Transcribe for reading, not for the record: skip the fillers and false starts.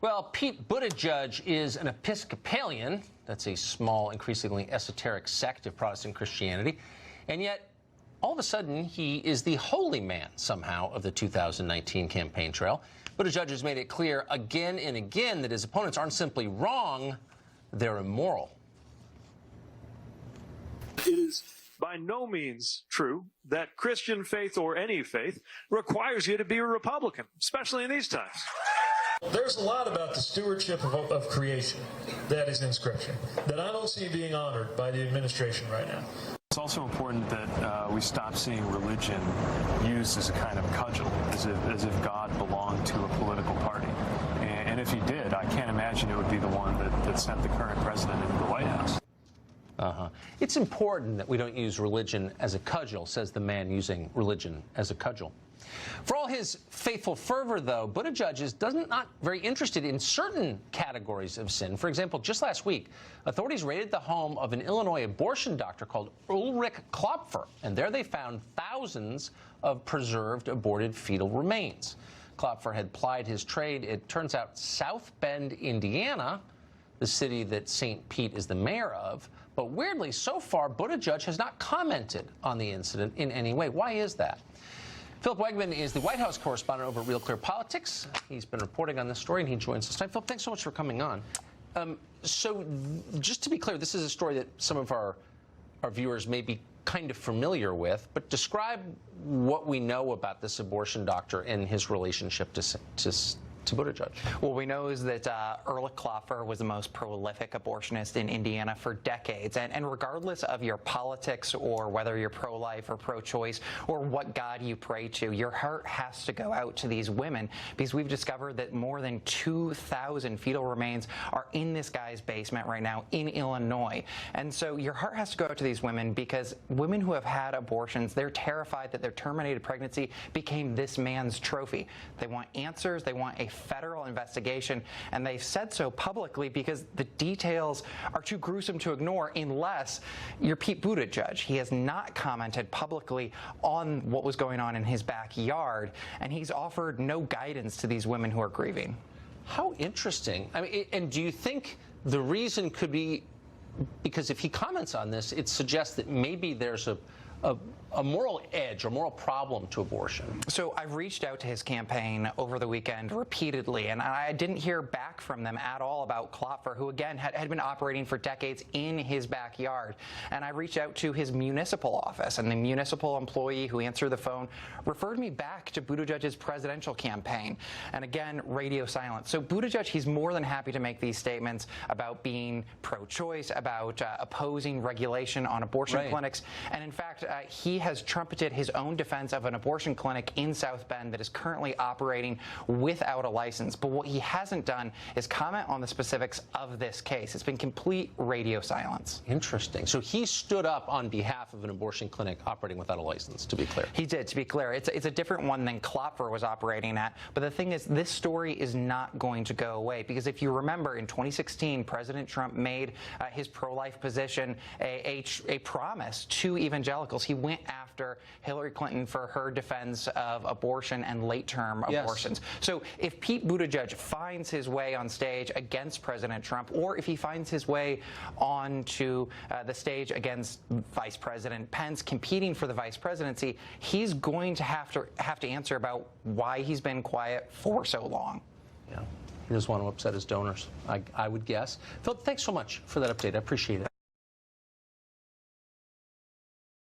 Well, Pete Buttigieg is an Episcopalian. That's a small, increasingly esoteric sect of Protestant Christianity. And yet, all of a sudden, he is the holy man, somehow, of the 2019 campaign trail. Buttigieg has made it clear again and again that his opponents aren't simply wrong, they're immoral. It is by no means true that Christian faith or any faith requires you to be a Republican, especially in these times. There's a lot about the stewardship of creation that is in Scripture that I don't see being honored by the administration right now. It's also important that we stop seeing religion used as a kind of cudgel, as if God belonged to a political party. And if he did, I can't imagine it would be the one that sent the current president into the White House. It's important that we don't use religion as a cudgel, says the man using religion as a cudgel. For all his faithful fervor, though, Buttigieg is not very interested in certain categories of sin. For example, just last week, authorities raided the home of an Illinois abortion doctor called Ulrich Klopfer, and there they found thousands of preserved aborted fetal remains. Klopfer had plied his trade, it turns out, South Bend, Indiana, the city that St. Pete is the mayor of. But weirdly, so far, Buttigieg has not commented on the incident in any way. Why is that? Philip Wegman is the White House correspondent over at Real Clear Politics. He's been reporting on this story, and he joins us tonight. Philip, thanks so much for coming on. So just to be clear, this is a story that some of our viewers may be kind of familiar with, but describe what we know about this abortion doctor and his relationship to Buttigieg. What we know is that Ulrich Klopfer was the most prolific abortionist in Indiana for decades. And regardless of your politics or whether you're pro-life or pro-choice or what God you pray to, your heart has to go out to these women, because we've discovered that more than 2,000 fetal remains are in this guy's basement right now in Illinois. And so your heart has to go out to these women, because women who have had abortions, they're terrified that their terminated pregnancy became this man's trophy. They want answers. They want a federal investigation, and they've said so publicly because the details are too gruesome to ignore unless you're Pete Buttigieg. He has not commented publicly on what was going on in his backyard, and he's offered no guidance to these women who are grieving. How interesting. I mean, and do you think the reason could be because if he comments on this, it suggests that maybe there's a moral edge or moral problem to abortion? So I've reached out to his campaign over the weekend repeatedly, and I didn't hear back from them at all about Klopfer, who again had been operating for decades in his backyard. And I reached out to his municipal office, and the municipal employee who answered the phone referred me back to Buttigieg's presidential campaign. And again, radio silence. So Buttigieg, he's more than happy to make these statements about being pro-choice, about opposing regulation on abortion clinics. And in fact, he has trumpeted his own defense of an abortion clinic in South Bend that is currently operating without a license. But what he hasn't done is comment on the specifics of this case. It's been complete radio silence. Interesting. So he stood up on behalf of an abortion clinic operating without a license, to be clear. He did, to be clear. It's a different one than Klopfer was operating at. But the thing is, this story is not going to go away, because if you remember, in 2016, President Trump made his pro-life position a promise to evangelicals. He went after Hillary Clinton for her defense of abortion and late-term abortions. So if Pete Buttigieg finds his way on stage against President Trump, or if he finds his way onto the stage against Vice President Pence, competing for the vice presidency, he's going to have to answer about why he's been quiet for so long. Yeah, he doesn't want to upset his donors, I would guess. Phil, thanks so much for that update. I appreciate it.